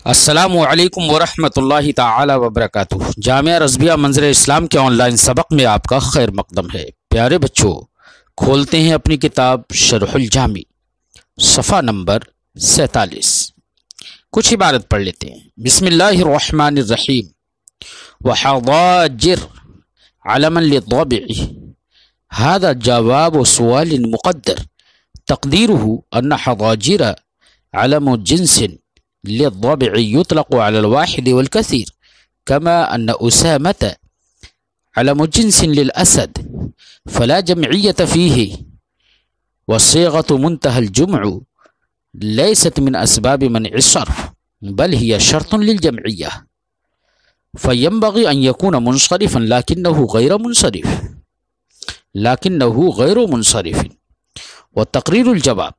السلام علیکم ورحمۃ اللہ تعالی وبرکاتہ۔ جامعہ رضویہ منظر اسلام کے آن لائن سبق میں آپ کا خیر مقدم ہے۔ پیارے بچوں، کھولتے ہیں اپنی کتاب شرح الجامی، صفحہ نمبر 47۔ کچھ عبارت پڑھ لیتے ہیں۔ بسم اللہ الرحمن الرحیم۔ وحضاجر علما للضابع، هذا جواب سؤال مقدر تقديره أن حضاجر علم جنس للضابع يطلق على الواحد والكثير، كما أن أسامة علم جنس للأسد، فلا جمعية فيه، والصيغة منتهى الجمع ليست من أسباب منع الصرف بل هي شرط للجمعية، فينبغي أن يكون منصرفا لكنه غير منصرف. وتقرير الجواب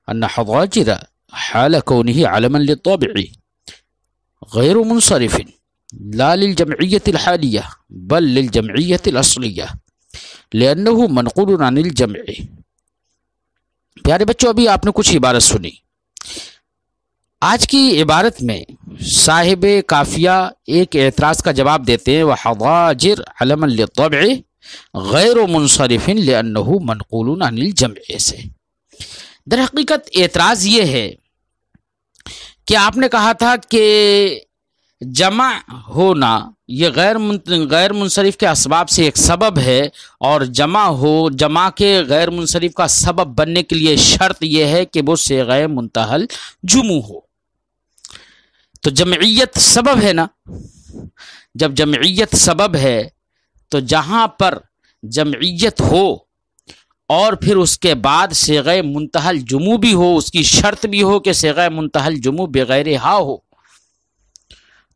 أن حضاجر حال كونه علما للطابع غير منصرف لا للجمعية الحالية بل للجمعية الأصلية لأنه منقول عن الجمع۔ پیارے بچوں، ابھی آپ نے کچھ عبارت سنی۔ آج کی عبارت میں صاحب کافیہ ایک اعتراض کا جواب دیتے ہیں، وحضاجر علما للطبع غیر منصرف لأنه منقول عن الجمع سے۔ در حقیقت اعتراض یہ ہے کہ آپ نے کہا تھا کہ جمع ہونا یہ غیر منصرف کے اسباب سے ایک سبب ہے، اور جمع کے غیر منصرف کا سبب بننے کے لیے شرط یہ ہے کہ وہ صیغہ منتہی الجموع ہو۔ تو جمعیت سبب ہے نا، جب جمعیت سبب ہے تو جہاں پر جمعیت ہو اور پھر اس کے بعد صیغہ منتہی الجموع بھی ہو، اس کی شرط بھی ہو کہ صیغہ منتہی الجموع بغیر ہا ہو،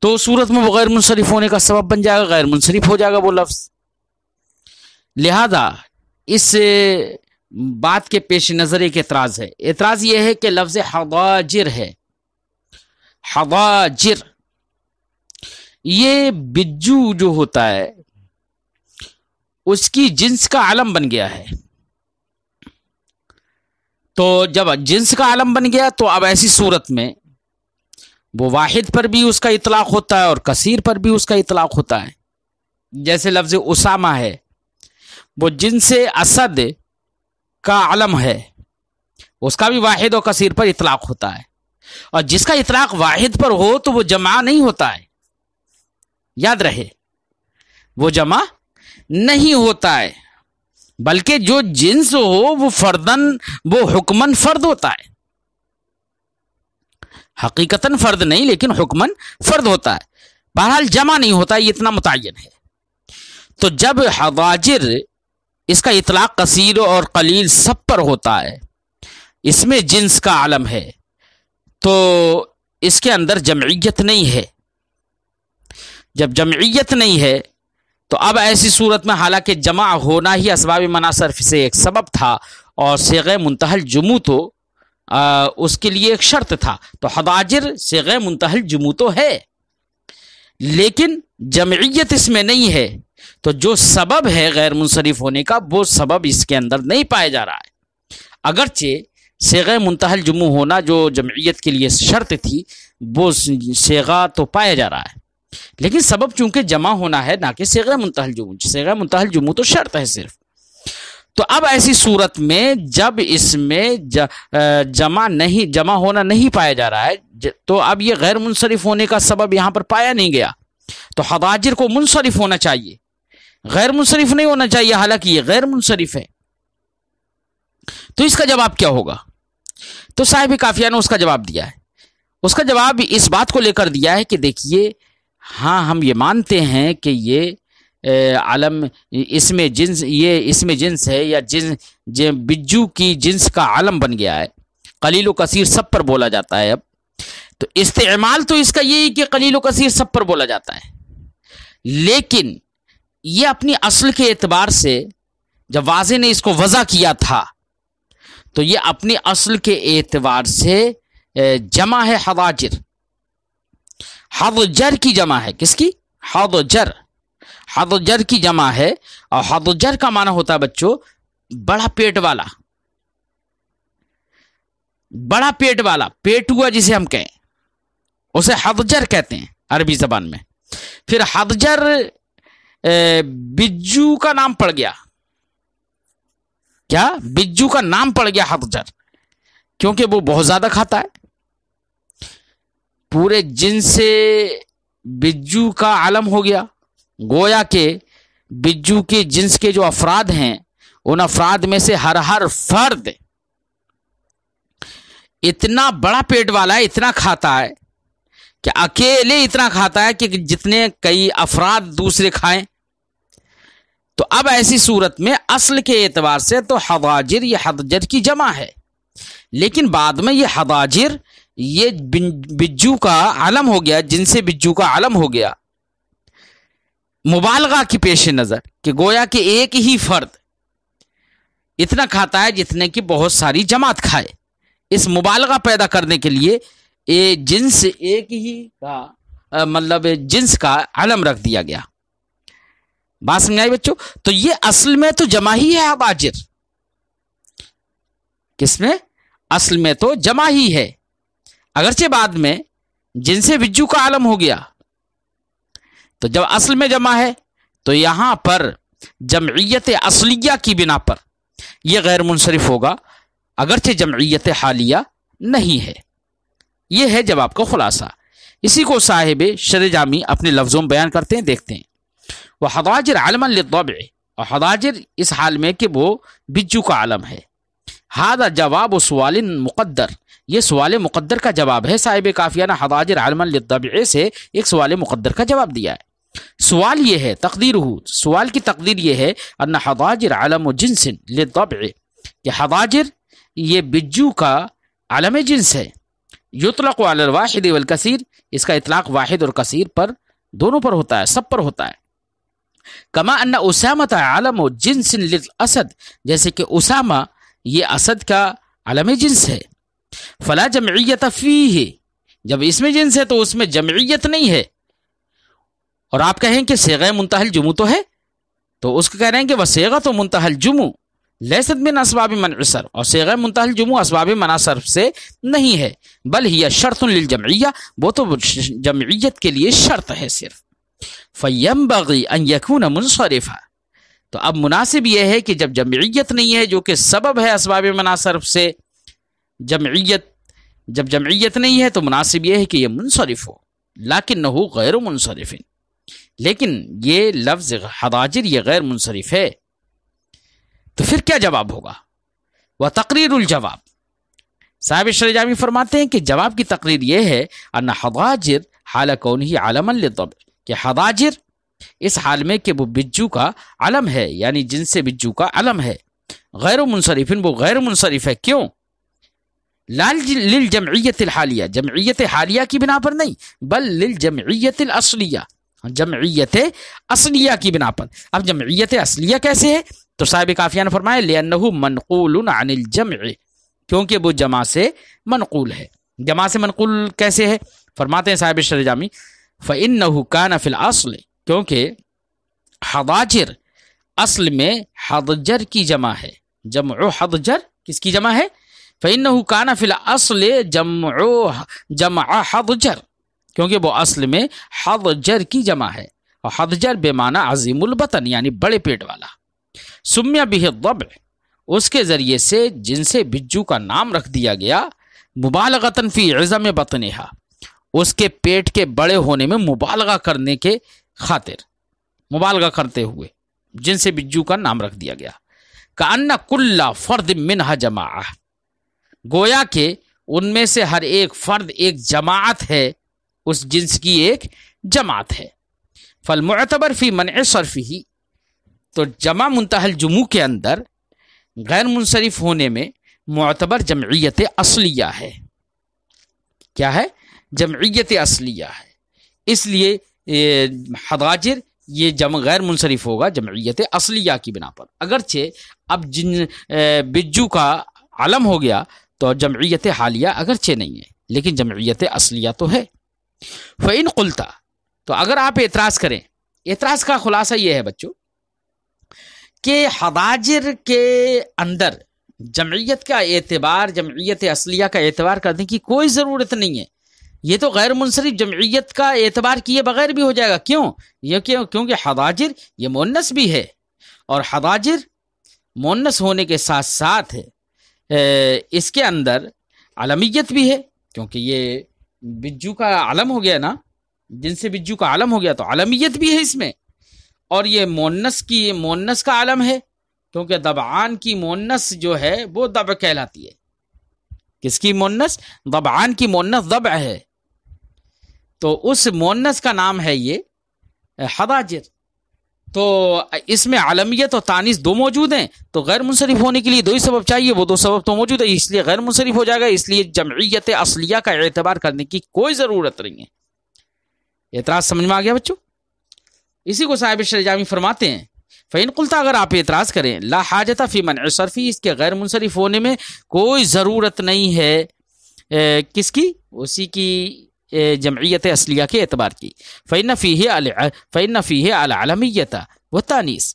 تو صورت میں وہ غیر منصرف ہونے کا سبب بن جائے گا، غیر منصرف ہو جائے گا وہ لفظ۔ لہذا اس بات کے پیش نظر ایک اعتراض ہے۔ اعتراض یہ ہے کہ لفظ حضاجر ہے، حضاجر یہ بجو جو ہوتا ہے اس کی جنس کا علم بن گیا ہے۔ تو جب جنس کا علم بن گیا تو اب ایسی صورت میں وہ واحد پر بھی اس کا اطلاق ہوتا ہے اور کثیر پر بھی اس کا اطلاق ہوتا ہے۔ جیسے لفظ اسامہ ہے، وہ جنس اسد کا علم ہے، اس کا بھی واحد اور کثیر پر اطلاق ہوتا ہے، اور جس کا اطلاق واحد پر ہو تو وہ جمع نہیں ہوتا ہے، یاد رہے وہ جمع نہیں ہوتا ہے، بلکہ جو جنس ہو وہ فردن، وہ حکمن فرد ہوتا ہے، حقیقتاً فرد نہیں لیکن حکمن فرد ہوتا ہے، بہرحال جمع نہیں ہوتا ہے، یہ اتنا متعین ہے۔ تو جب حضاجر اس کا اطلاق کثیر اور قلیل سب پر ہوتا ہے، اس میں جنس کا علم ہے، تو اس کے اندر جمعیت نہیں ہے۔ جب جمعیت نہیں ہے تو اب ایسی صورت میں حالانکہ جمع ہونا ہی اسباب منع صرف سے ایک سبب تھا اور صیغہ منتہی الجموع تو اس کے لیے ایک شرط تھا، تو حضاجر صیغہ منتہی الجموع تو ہے لیکن جمعیت اس میں نہیں ہے، تو جو سبب ہے غیر منصرف ہونے کا وہ سبب اس کے اندر نہیں پایا جا رہا ہے۔ اگرچہ صیغہ منتہی الجموع ہونا جو جمعیت کے لیے شرط تھی وہ صیغہ تو پایا جا رہا ہے، لیکن سبب چونکہ جمع ہونا ہے نہ کہ صیغہ منتہی الجموع، صیغہ منتہی الجموع تو شرط ہے صرف۔ تو اب ایسی صورت میں جب اس میں جمع ہونا نہیں پایا جا رہا ہے تو اب یہ غیر منصرف ہونے کا سبب یہاں پر پایا نہیں گیا، تو حضاجر کو منصرف ہونا چاہیے، غیر منصرف نہیں ہونا چاہیے، حالانکہ یہ غیر منصرف ہے۔ تو اس کا جواب کیا ہوگا؟ تو صاحب کافیہ نے اس کا جواب دیا ہے۔ اس کا جواب اس بات کو لے کر دیا ہے کہ دیکھیے، ہاں ہم یہ مانتے ہیں کہ یہ علم اس میں جنس ہے، یا بجو کی جنس کا علم بن گیا ہے، قلیل و کثیر سب پر بولا جاتا ہے۔ اب تو استعمال تو اس کا یہی کہ قلیل و کثیر سب پر بولا جاتا ہے، لیکن یہ اپنی اصل کے اعتبار سے جب واضح نے اس کو وضع کیا تھا تو یہ اپنی اصل کے اعتبار سے جمع ہے حضاجر۔ حضجر کی جمع ہے، کس کی؟ حضجر کی جمع ہے، اور حضجر کا معنی ہوتا ہے بچوں بڑا پیٹ والا، بڑا پیٹ والا، پیٹ ہوا جسے ہم کہیں، اسے حضجر کہتے ہیں عربی زبان میں. پھر حضجر بجو کا نام پڑ گیا. کیا؟ بجو کا نام پڑ گیا حضجر، کیونکہ وہ بہت زیادہ کھاتا ہے. پورے جنس سے بجو کا علم ہو گیا. گویا کہ بجو کے جنس کے جو افراد ہیں ان افراد میں سے ہر فرد اتنا بڑا پیٹ والا ہے، اتنا کھاتا ہے کہ اکیلے اتنا کھاتا ہے کہ جتنے کئی افراد دوسرے کھائیں. تو اب ایسی صورت میں اصل کے اعتبار سے تو حضاجر یہ حضجر کی جمع ہے، لیکن بعد میں یہ حضاجر یہ بجو کا علم ہو گیا، جن سے بجو کا علم ہو گیا مبالغہ کی پیش نظر کہ گویا کہ ایک ہی فرد اتنا کھاتا ہے جتنے کی بہت ساری جماعت کھائے. اس مبالغہ پیدا کرنے کے لیے جنس ایک ہی کا مطلب جنس کا علم رکھ دیا گیا. بات سمجھ آئی بچوں؟ تو یہ اصل میں تو جمع ہی ہے حضاجر. کس میں؟ اصل میں تو جمع ہی ہے، اگرچہ بعد میں جن سے بجو کا علم ہو گیا. تو جب اصل میں جمع ہے تو یہاں پر جمعیت اصلیہ کی بنا پر یہ غیر منصرف ہوگا، اگرچہ جمعیت حالیہ نہیں ہے. یہ ہے جواب کا خلاصہ. اسی کو صاحب شرح جامی اپنے لفظوں میں بیان کرتے ہیں، دیکھتے ہیں. وہ حضاجر علما للضبع، اور حضاجر اس حال میں کہ وہ بجو کا علم ہے. ہذا جواب سوال مقدر، یہ سوال مقدر کا جواب ہے. صاحب کافیہ نے حضاجر علما للضبع سے ایک سوال مقدر کا جواب دیا ہے. سوال یہ ہے، تقدیرہ، سوال کی تقدیر یہ ہے ان حضاجر علم جنس للضبع، کہ حضاجر یہ بجو کا علم جنس ہے. یطلق علی الواحد والکثیر، اس کا اطلاق واحد اور کثیر پر دونوں پر ہوتا ہے، سب پر ہوتا ہے. کما ان اسامہ علم جنس للاسد، جیسے کہ اسامہ یہ اسد کا علم جنس ہے. فلا جمعیت فیہ، جب اس میں جنس ہے تو اس میں جمعیت نہیں ہے. اور آپ کہیں کہ صیغہ منتہی الجموع تو ہے، تو اس کو کہہ رہے ہیں کہ وصیغۃ منتہی الجموع لیست من اسباب منع صرف، اور صیغہ منتہی الجموع اسباب منع صرف سے نہیں ہے، بل ہی شرط للجمعیہ، وہ تو جمعیت کے لیے شرط ہے صرف. فینبغی ان یکون منصرفا، تو اب مناسب یہ ہے کہ جب جمعیت نہیں ہے جو کہ سبب ہے اسباب منع صرف سے، جب جمعیت نہیں ہے تو مناسب یہ ہے کہ یہ منصرف ہو. لیکنہ غیر منصرف، لیکن یہ لفظ حضاجر یہ غیر منصرف ہے. تو پھر کیا جواب ہوگا؟ وہ تقریر الجواب، صاحب شرح جامی فرماتے ہیں کہ جواب کی تقریر یہ ہے ان حضاجر حال کونہ علما للضبع، کہ حضاجر اس حال میں کہ وہ بجو کا علم ہے، یعنی جن سے بجو کا علم ہے، غیر منصرف، وہ غیر منصرف ہے. کیوں؟ لا للجمعیت الحالیہ، جمعیت حالیہ کی بنا پر نہیں، بل للجمعیت الاصلیہ، جمعیت اصلیہ کی بنا پر. اب جمعیت اصلیہ کیسے ہے؟ تو صاحب کافیہ نے فرمایا لأنہ منقول عن الجمع، کیونکہ وہ جمع سے منقول ہے. جمع سے منقول کیسے ہے؟ فرماتے ہیں صاحب شرح جامی فإنہ کان فی الاصل، کیونکہ حضاجر اصل میں حضجر کی جمع ہے. جمع حضجر کس کی جمع ہے؟ فإنہ کان فی الاصل جمع حضجر، کیونکہ وہ اصل میں حضجر کی جمع ہے، اور حضجر بے معنی عظیم البطن یعنی بڑے پیٹ والا. سمیہ بہ الضبع، اس کے ذریعے سے جن سے بجو کا نام رکھ دیا گیا، مبالغۃ فی عظم بطنہا، اس کے پیٹ کے بڑے ہونے میں مبالغہ کرنے کے خاطر، مبالغہ کرتے ہوئے جن سے بجو کا نام رکھ دیا گیا. کأن کل فرد منہا جماعہ، گویا کہ ان میں سے ہر ایک فرد ایک جماعت ہے، اس جنس کی ایک جماعت ہے. فالمعتبر فی منع صرفہ، تو جمع منتہی الجموع کے اندر غیر منصرف ہونے میں معتبر جمعیت اصلیہ ہے. کیا ہے؟ جمعیت اصلیہ ہے. اس لیے حضاجر یہ جمع غیر منصرف ہوگا جمعیت اصلیہ کی بنا پر. اگرچہ اب جن بجو کا علم ہو گیا تو جمعیت حالیہ اگرچہ نہیں ہے، لیکن جمعیت اصلیہ تو ہے. فإن قلتا، تو اگر آپ اعتراض کریں، اعتراض کا خلاصہ یہ ہے بچوں کہ حضاجر کے اندر جمعیت کا اعتبار، جمعیت اصلیہ کا اعتبار کرنے کی کوئی ضرورت نہیں ہے. یہ تو غیر منصرف جمعیت کا اعتبار کیے بغیر بھی ہو جائے گا. کیوں؟ کیونکہ حضاجر یہ مؤنث بھی ہے، اور حضاجر مؤنث ہونے کے ساتھ ساتھ اس کے اندر علمیت بھی ہے، کیونکہ یہ بجو کا علم ہو گیا نا، جن سے بجو کا علم ہو گیا تو علمیت بھی ہے اس میں. اور یہ مؤنث کا علم ہے، کیونکہ ضبعان کی مؤنث جو ہے وہ ضبع کہلاتی ہے. کس کی مؤنث؟ ضبعان کی مؤنث ضبع ہے، تو اس مؤنث کا نام ہے یہ حضاجر. تو اس میں علمیت اور تانیث دو موجود ہیں، تو غیر منصرف ہونے کے لیے دو ہی سبب چاہیے، وہ دو سبب تو موجود ہے، اس لیے غیر منصرف ہو جائے گا. اس لیے جمعیت اصلیہ کا اعتبار کرنے کی کوئی ضرورت نہیں ہے. اعتراض سمجھ میں آ گیا بچوں؟ اسی کو صاحب شرجامی فرماتے ہیں فَإِن قُلْتَ، اگر آپ اعتراض کریں لا حاجت فی منع صرفی، اس کے غیر منصرف ہونے میں کوئی ضرورت نہیں ہے کس کی؟ اسی کی جمعیت اصلیہ کے اعتبار کی. فَإِنَّ فِيهِ الْعَلَمِيَّةَ وَالتَّانِيثَ،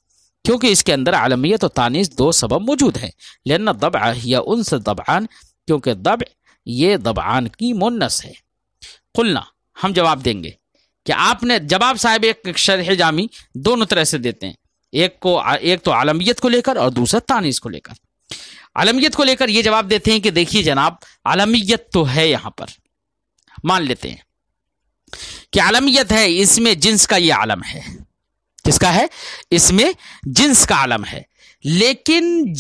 کیونکہ اس کے اندر علمیت اور تانیث دو سبب موجود ہیں. لأن الضبع هي انثى الضبعان، کیونکہ ضبع یہ ضبعان کی مؤنث ہے. قلنا، ہم جواب دیں گے کہ آپ نے جواب صاحب ایک شرح جامی دونوں طرح سے دیتے ہیں، ایک تو علمیت کو لے کر اور دوسرا تانیث کو لے کر. علمیت کو لے کر یہ جواب دیتے ہیں کہ دیکھیے جناب، علمیت تو ہے، یہاں پر مان لیتے ہیں کہ علمیت ہے، اس میں جنس کا یہ علم ہے. کس کا ہے؟ اس میں جنس کا علم ہے. لیکن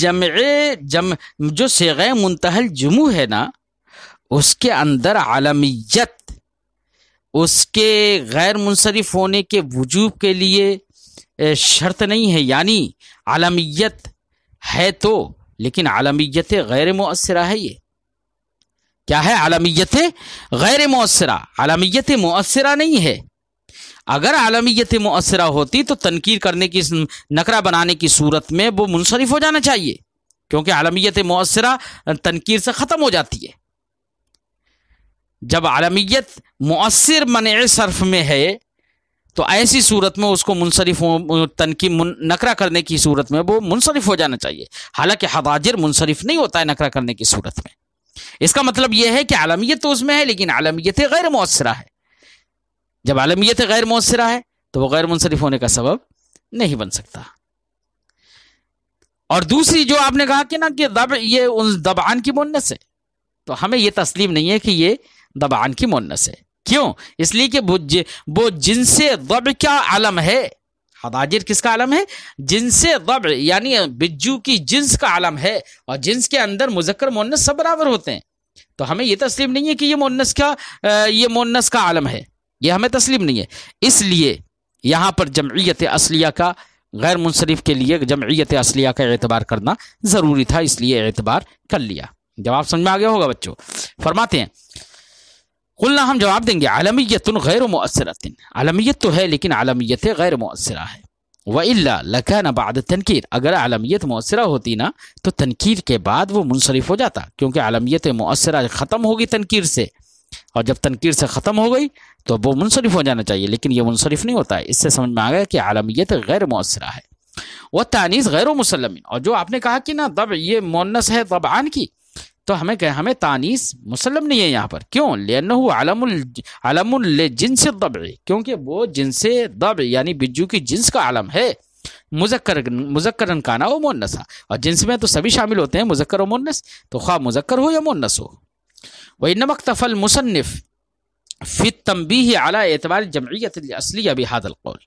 جو صیغہ منتہی الجموع ہے نا، اس کے اندر علمیت اس کے غیر منصرف ہونے کے وجوب کے لیے شرط نہیں ہے. یعنی علمیت ہے تو، لیکن علمیت غیر مؤثرہ ہے. یہ کیا ہے؟ علمیت غیر مؤثرہ، علمیت مؤثرہ نہیں ہے. اگر علمیت مؤثرہ ہوتی تو تنکیر کرنے کی، نکرہ بنانے کی صورت میں وہ منصرف ہو جانا چاہیے، کیونکہ علمیت مؤثرہ تنکیر سے ختم ہو جاتی ہے. جب علمیت مؤثر منع صرف میں ہے تو ایسی صورت میں اس کو منصرف نکرہ کرنے کی صورت میں وہ منصرف ہو جانا چاہیے. حالانکہ حضاجر منصرف نہیں ہوتا ہے نکرہ کرنے کی صورت میں. اس کا مطلب یہ ہے کہ علمیت تو اس میں ہے، لیکن علمیت غیر مؤثرہ ہے. جب علمیت غیر مؤثرہ ہے تو وہ غیر منصرف ہونے کا سبب نہیں بن سکتا. اور دوسری جو آپ نے کہا کہ نا کہ یہ ضبعان کی مؤنث ہے، تو ہمیں یہ تسلیم نہیں ہے کہ یہ ضبعان کی مؤنث ہے. کیوں؟ اس لیے کہ وہ جنس ضبع کا علم ہے. حضاجر کس کا علم ہے؟ جنس ضبع، یعنی بجو کی جنس کا علم ہے، اور جنس کے اندر مذکر مؤنث سب برابر ہوتے ہیں. تو ہمیں یہ تسلیم نہیں ہے کہ یہ مؤنث کا علم ہے، یہ ہمیں تسلیم نہیں ہے. اس لیے یہاں پر جمعیت اصلیہ کا غیر منصرف کے لیے جمعیت اصلیہ کا اعتبار کرنا ضروری تھا، اس لیے اعتبار کر لیا. جواب سمجھ میں آ گیا ہوگا بچوں؟ فرماتے ہیں قلنا، ہم جواب دیں گے علمیت غیر مؤثرۃ، علمیت تو ہے لیکن علمیت غیر مؤثرہ ہے. وَإِلَّا لَكَانَ بَعْدَ التَّنْكِيرِ، اگر علمیت مؤثرہ ہوتی نا تو تنکیر کے بعد وہ منصرف ہو جاتا، کیونکہ علمیت مؤثرہ ختم ہوگی تنکیر سے، اور جب تنکیر سے ختم ہو گئی تو وہ منصرف ہو جانا چاہیے، لیکن یہ منصرف نہیں ہوتا ہے. اس سے سمجھ میں آ گیا کہ علمیت غیر مؤثرہ ہے. والتانیث غیر مسلم، اور جو آپ نے کہا کہ نا ضبع یہ مؤنث ہے ضبعان کی، تو ہمیں تانیث مسلم نہیں ہے یہاں پر. کیوں؟ لأنه علم لجنس الضبع، کیونکہ وہ جنس ضبع یعنی بجو کی جنس کا علم ہے. مذکرن کانا و مؤنثا، اور جنس میں تو سبھی شامل ہوتے ہیں، مذکر و مؤنث، تو خواہ مذکر ہو یا مؤنث ہو. وإنما اكتفى المصنف في التنبيه على اعتبار الجمعیت الاصلیہ بهذا القول.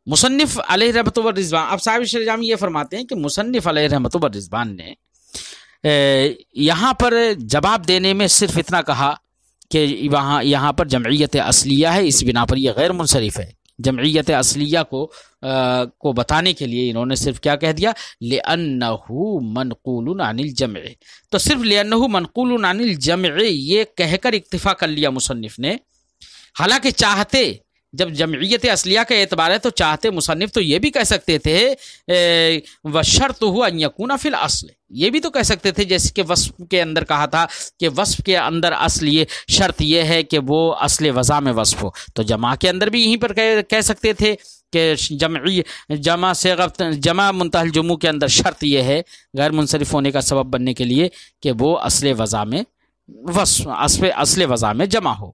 مصنف علیہ رحمۃ والرضوان، اب صاحب شرجامی یہ فرماتے ہیں کہ مصنف علیہ رحمۃ والرضوان نے یہاں پر جواب دینے میں صرف اتنا کہا کہ یہاں پر جمعیت اصلیہ ہے، اس بنا پر یہ غیر منصرف ہے. جمعیت اصلیہ کو بتانے کے لیے انہوں نے صرف کیا کہہ دیا؟ لِأَنَّهُ مَنْقُولٌ عَنِ الْجَمْعِ، تو صرف لِأَنَّهُ مَنْقُولٌ عَنِ الْجَمْعِ یہ کہہ کر اکتفا کر لیا مصنف نے. حالانکہ چاہتے، جب جمعیت اصلیہ کا اعتبار ہے تو چاہتے مصنف تو یہ بھی کہہ سکتے تھے وَشَرْطُهُ أَنْ يَكُونَ فِي الْأَصْلِ، یہ بھی تو کہہ سکتے تھے جیسے کہ وصف کے اندر کہا تھا کہ وصف کے اندر اصل یہ شرط یہ ہے کہ وہ اصل وضع میں وصف ہو. تو جمع کے اندر بھی یہیں پر کہہ سکتے تھے کہ جمع منتہی الجموع کے اندر شرط یہ ہے غیر منصرف ہونے کا سبب بننے کے لیے کہ وہ اصل وضع میں وصف، اصل وضع میں جمع ہو.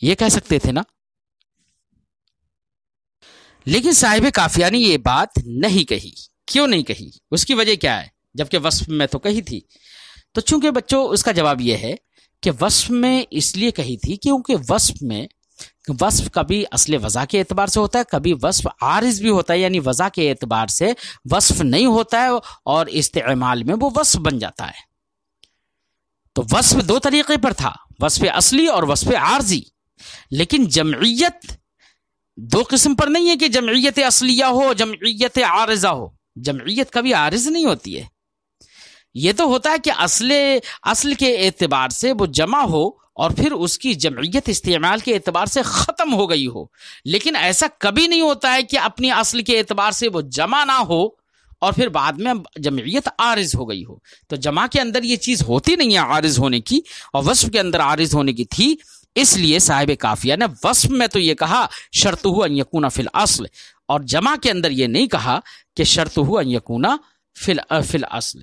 یہ کہہ سکتے تھے نا. لیکن صاحب قافیہ نے یہ بات نہیں کہی. کیوں نہیں کہی؟ اس کی وجہ کیا ہے؟ جبکہ وصف میں تو کہی تھی. تو چونکہ بچوں اس کا جواب یہ ہے کہ وصف میں اس لیے کہی تھی کیونکہ وصف کبھی اصل وضع کے اعتبار سے ہوتا ہے، کبھی وصف عارض بھی ہوتا ہے، یعنی وضع کے اعتبار سے وصف نہیں ہوتا ہے اور استعمال میں وہ وصف بن جاتا ہے. تو وصف دو طریقے پر تھا، وصف اصلی اور وصف عارضی. لیکن جمعیت دو قسم پر نہیں ہے کہ جمعیت اصلیہ ہو، جمعیت عارضہ ہو. جمعیت کبھی عارض نہیں ہوتی ہے. یہ تو ہوتا ہے کہ اصل کے اعتبار سے وہ جمع ہو اور پھر اس کی جمعیت استعمال کے اعتبار سے ختم ہو گئی ہو. لیکن ایسا کبھی نہیں ہوتا ہے کہ اپنی اصل کے اعتبار سے وہ جمع نہ ہو اور پھر بعد میں جمعیت عارض ہو گئی ہو. تو جمع کے اندر یہ چیز ہوتی نہیں ہے عارض ہونے کی، اور وصف کے اندر عارض ہونے کی تھی. اس لیے صاحب قافیہ نے وصف میں تو یہ کہا شرطہ ان یکون فی الاصل، اور جمع کے اندر یہ نہیں کہا کہ شرطہ ان یکون فی الاصل،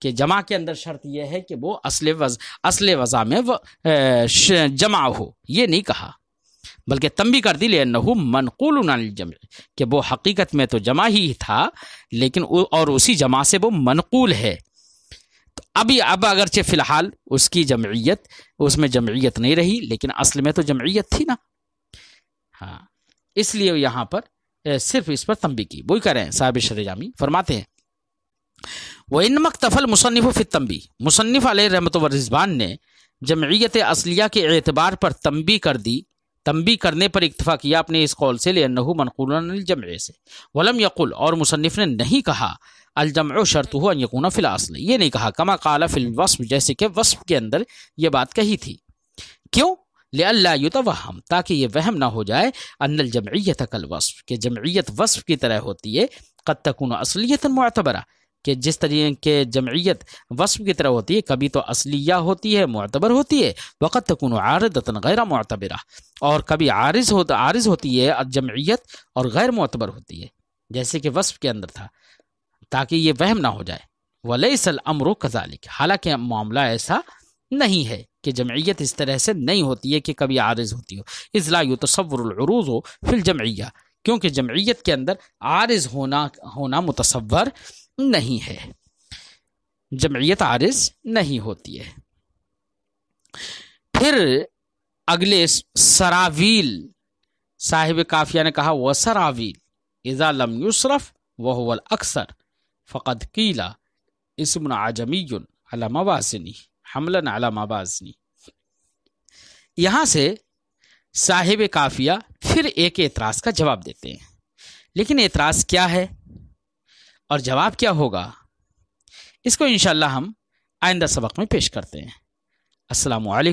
کہ جمع کے اندر شرط یہ ہے کہ وہ اصل وضع میں جمع ہو. یہ نہیں کہا، بلکہ تنبیہ کر دی لأنہ منقول عن الجمع، کہ وہ حقیقت میں تو جمع ہی تھا لیکن اور اسی جمع سے وہ منقول ہے. تو اب اگرچہ فی الحال اس کی جمعیت، اس میں جمعیت نہیں رہی، لیکن اصل میں تو جمعیت تھی نا. ہاں، اس لیے یہاں پر صرف اس پر تنبیہ کی. وہی کہہ رہے ہیں صاحب شرح جامی، فرماتے ہیں وَإِنَّمَا اكْتَفَى الْمُصَنِّفُ فِي التَّنبِيهِ، مصنف علیہ رحمۃ والرضوان نے جمعیت اصلیہ کے اعتبار پر تنبیہ کر دی، تنبیہ کرنے پر اکتفا کیا اپنے اس قول سے لأنہ منقول عن الجمع سے. ولم یقل، اور مصنف نے نہیں کہا الجمع شرطہ ان یکون فی الاصل، یہ نہیں کہا کما قال فی الوصف، جیسے کہ وصف کے اندر یہ بات کہی تھی. کیوں؟ لئلا یتوہم، تاکہ یہ وہم نہ ہو جائے ان الجمعیت کالوصف، کہ جمعیت وصف کی طرح ہوتی ہے. قد تکون اصلیۃ معتبرہ، کہ جس طریقے کے جمعیت وصف کی طرح ہوتی ہے کبھی تو اصلیہ ہوتی ہے، معتبر ہوتی ہے. وقد تکون عارضۃ غیر معتبرہ، اور کبھی عارض ہوتی ہے جمعیت اور غیر معتبر ہوتی ہے، جیسے کہ وصف کے اندر تھا، تاکہ یہ وہم نہ ہو جائے. ولیس الامر کذالک، حالانکہ معاملہ ایسا نہیں ہے کہ جمعیت اس طرح سے نہیں ہوتی ہے کہ کبھی عارض ہوتی ہو. اذ لا یتصور العروض فی الجمعیہ، کیونکہ جمعیت کے اندر عارض ہونا متصور نہیں ہے، جمعیت عارض نہیں ہوتی ہے. پھر اگلے سراویل، صاحب قافیہ نے کہا وسراویل اذا لم یصرف وهو الاکثر فقد قیل اسم عجمی علی موازنی حملا علی موازنی. یہاں سے صاحب قافیہ پھر ایک اعتراض کا جواب دیتے ہیں. لیکن اعتراض کیا ہے اور جواب کیا ہوگا، اس کو انشاءاللہ ہم آئندہ سبق میں پیش کرتے ہیں. السلام علیکم.